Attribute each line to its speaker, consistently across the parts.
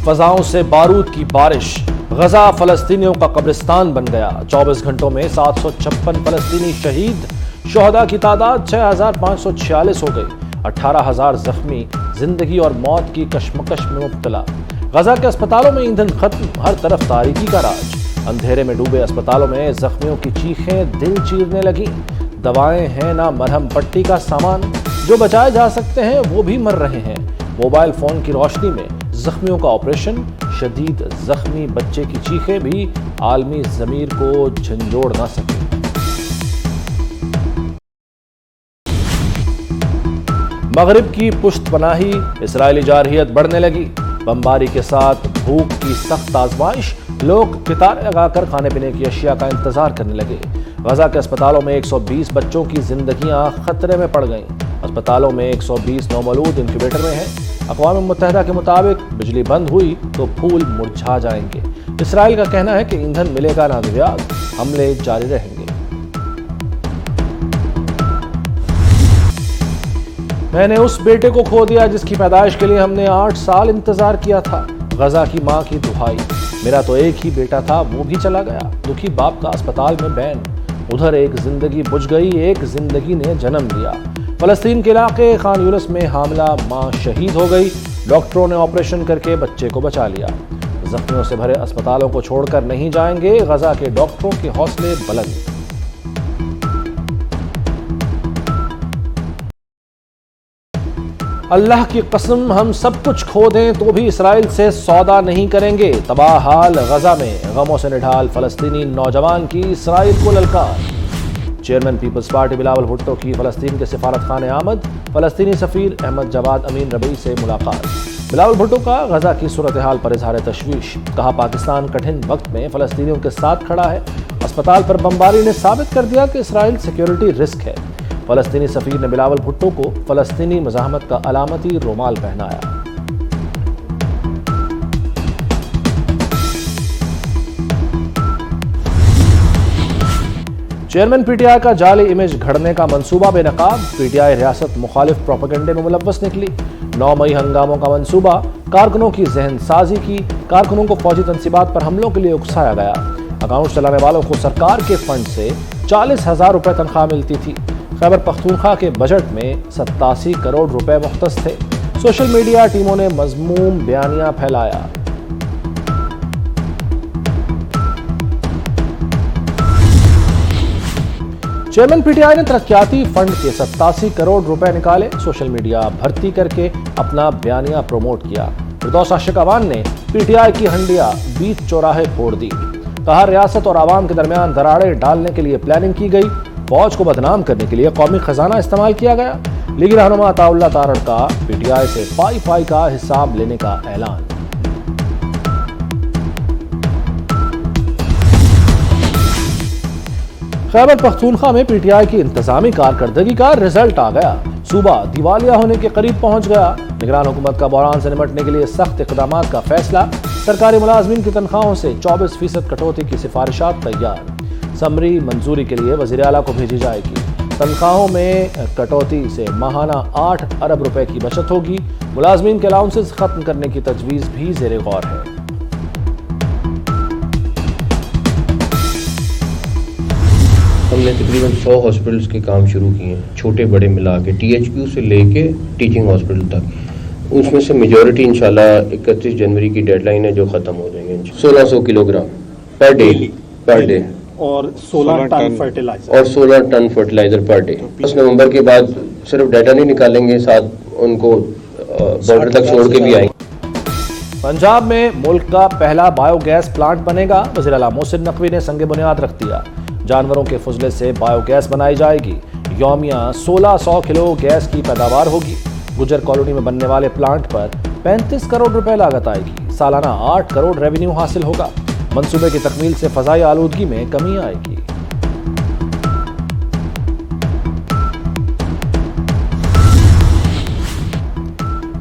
Speaker 1: فضاؤں سے بارود کی بارش، غزہ فلسطینیوں کا قبرستان بن گیا۔ 24 گھنٹوں میں 756 فلسطینی شہید، شہداء کی تعداد 6546 ہو گئی، 18,000 زخمی، زندگی اور موت کی کشمکش میں مبتلا۔ غزہ کے اسپتالوں میں ایندھن ختم، ہر طرف تاریکی کا راج۔ اندھیرے میں ڈوبے اسپتالوں میں زخمیوں کی چیخیں دل چیرنے لگیں۔ دوائیں ہیں نہ مرہم پٹی کا سامان، جو بچائے جا سکتے ہیں وہ بھی مر رہے ہیں۔ موبائل فون کی روشنی میں زخمیوں کا آپریشن، شدید زخمی بچے کی چیخیں بھی عالمی ضمیر کو جھنجھوڑ نہ سکے۔ مغرب کی پشت پناہی، اسرائیلی جارحیت بڑھنے لگی۔ بمباری کے ساتھ بھوک کی سخت آزمائش، لوگ قطاریں لگا کر کھانے پینے کی اشیاء کا انتظار کرنے لگے۔ غزہ کے اسپتالوں میں 120 بچوں کی زندگیاں خطرے میں پڑ گئیں۔ اسپتالوں میں 120 نومولود انکیوبیٹر میں ہیں۔ اقوام متحدہ کے مطابق بجلی بند ہوئی تو پھول مرجھا جائیں گے۔ اسرائیل کا کہنا ہے کہ ایندھن ملے گا نہ دریافت، حملے جاری رہیں گے۔ میں نے اس بیٹے کو کھو دیا جس کی پیدائش کے لیے ہم نے 8 سال انتظار کیا تھا۔ غزہ کی ماں کی دہائی، میرا تو ایک ہی بیٹا تھا، وہ بھی چلا گیا۔ دکھی باپ کا اسپتال میں بین، ادھر ایک زندگی بجھ گئی، ایک زندگی نے جنم لیا۔ فلسطین کے علاقے خان یونس میں حاملہ ماں شہید ہو گئی، ڈاکٹروں نے آپریشن کر کے بچے کو بچا لیا۔ زخمیوں سے بھرے اسپتالوں کو چھوڑ کر نہیں جائیں گے، غزہ کے ڈاکٹروں کے حوصلے بلند۔ اللہ کی قسم، ہم سب کچھ کھو دیں تو بھی اسرائیل سے سودا نہیں کریں گے۔ تباہ حال غزہ میں، غموں سے نڈھال فلسطینی نوجوان کی اسرائیل کو للکار۔ چیئرمین پیپلز پارٹی بلاول بھٹو کی فلسطین کے سفارت خانے آمد، فلسطینی سفیر احمد جواد امین ربیعی سے ملاقات۔ بلاول بھٹو کا غزہ کی صورتحال پر اظہار تشویش، کہا پاکستان کٹھن وقت میں فلسطینیوں کے ساتھ کھڑا ہے۔ اسپتال پر بمباری نے ثابت کر دیا کہ اسرائیل سیکیورٹی رسک ہے۔ فلسطینی سفیر نے بلاول بھٹو کو فلسطینی مزاحمت کا علامتی رومال پہنایا۔ چیئرمین پی ٹی آئی کا جعلی امیج گھڑنے کا منصوبہ بے نقاب، پی ٹی آئی ریاست مخالف پروپیگنڈے میں ملوث نکلی۔ 9 مئی ہنگاموں کا منصوبہ، کارکنوں کی ذہن سازی کی، کارکنوں کو فوجی تنصیبات پر حملوں کے لیے اکسایا گیا۔ اکاؤنٹ چلانے والوں کو سرکار کے فنڈ سے 40,000 روپے تنخواہ ملتی تھی۔ خیبر پختونخوا کے بجٹ میں 87 کروڑ روپے مختص تھے۔ سوشل میڈیا ٹیموں نے مذموم بیانیہ پھیلایا۔ چیئرمین پی ٹی آئی نے ترقیاتی فنڈ کے 87 کروڑ روپے نکالے، سوشل میڈیا بھرتی کر کے اپنا بیانیہ پروموٹ کیا۔ فردوس عاشق عوان نے پی ٹی آئی کی ہنڈیا بیچ چوراہے پھوڑ دی، کہا ریاست اور عوام کے درمیان دراڑیں ڈالنے کے لیے پلاننگ کی گئی، فوج کو بدنام کرنے کے لیے قومی خزانہ استعمال کیا گیا۔ لیگی رہنما عطا اللہ تارڑ کا پی ٹی آئی سے پائی کا حساب لینے کا اعلان۔ خیبر پختونخوا میں پی ٹی آئی کی انتظامی کارکردگی کا رزلٹ آ گیا، صوبہ دیوالیہ ہونے کے قریب پہنچ گیا۔ نگران حکومت کا بحران سے نمٹنے کے لیے سخت اقدامات کا فیصلہ، سرکاری ملازمین کی تنخواہوں سے 24% کٹوتی کی سفارشات تیار، سمری منظوری کے لیے وزیر اعلیٰ کو بھیجی جائے گی۔ تنخواہوں میں کٹوتی سے ماہانہ 8 ارب روپے کی بچت ہوگی، ملازمین کے الاؤنسز ختم کرنے کی تجویز بھی زیر غور ہے۔
Speaker 2: ہم نے تقریباً 100 ہاسپٹلس کے کام شروع کیے ہیں، چھوٹے بڑے ملا کے، ٹی ایچ کیو سے لے کے ٹیچنگ ہاسپٹل تک۔ اس میں سے میجورٹی انشاءاللہ 31 جنوری کی ڈیڈ لائن ہے جو ختم ہو جائیں گے۔ 1600 کلو گرام پر ڈے
Speaker 3: اور 16 ٹن
Speaker 2: فرٹیلائزر پر ڈے۔ 10 نومبر کے بعد صرف ڈیٹا نہیں نکالیں گے، ساتھ ان کو بارڈر تک چھوڑ کے بھی آئیں گے۔
Speaker 1: پنجاب میں ملک کا پہلا بایو گیس پلانٹ بنے گا، وزیر اعلیٰ محسن نقوی نے سنگ بنیاد رکھ دیا۔ جانوروں کے فضلے سے بایو گیس بنائی جائے گی، یومیہ 1600 کلو گیس کی پیداوار ہوگی۔ گجر کالونی میں بننے والے پلانٹ پر 35 کروڑ روپے لاگت آئے گی، سالانہ 8 کروڑ ریونیو حاصل ہوگا۔ منصوبے کی تکمیل سے فضائی آلودگی میں کمی آئے گی۔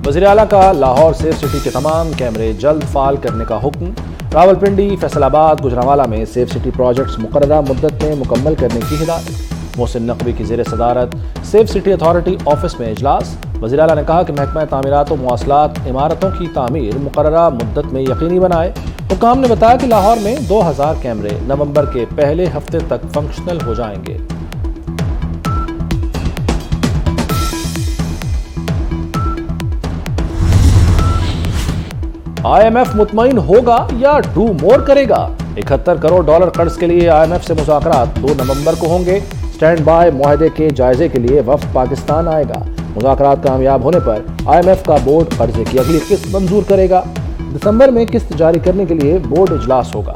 Speaker 1: وزیر اعلیٰ کا لاہور سیف سٹی کے تمام کیمرے جلد فعال کرنے کا حکم۔ راولپنڈی، فیصل آباد، گجرانوالہ میں سیف سٹی پروجیکٹس مقررہ مدت میں مکمل کرنے کی ہدایت۔ محسن نقوی کی زیر صدارت سیف سٹی اتھارٹی آفس میں اجلاس۔ وزیر اعلیٰ نے کہا کہ محکمہ تعمیرات و مواصلات عمارتوں کی تعمیر مقررہ مدت میں یقینی بنائے۔ حکام نے بتایا کہ لاہور میں 2000 کیمرے نومبر کے پہلے ہفتے تک فنکشنل ہو جائیں گے۔ آئی ایم ایف مطمئن ہوگا یا ڈو مور کرے گا؟ 71 کروڑ ڈالر قرض کے لیے آئی ایم ایف سے مذاکرات 2 نومبر کو ہوں گے۔ سٹینڈ بائی معاہدے کے جائزے کے لیے وفد پاکستان آئے گا۔ مذاکرات کامیاب ہونے پر آئی ایم ایف کا بورڈ قرضے کی اگلی قسط منظور کرے گا۔ دسمبر میں قسط جاری کرنے کے لیے بورڈ اجلاس ہوگا۔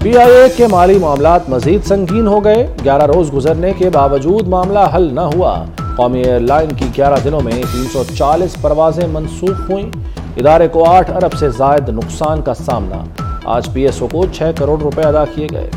Speaker 1: پی آئی اے کے مالی معاملات مزید سنگین ہو گئے۔ 11 روز گزرنے کے باوجود معاملہ حل نہ ہوا۔ قومی ایئر لائن کی 11 دنوں میں 340 پروازیں منسوخ ہوئیں۔ ادارے کو 8 ارب سے زائد نقصان کا سامنا۔ آج پی ایس او کو 6 کروڑ روپے ادا کیے گئے۔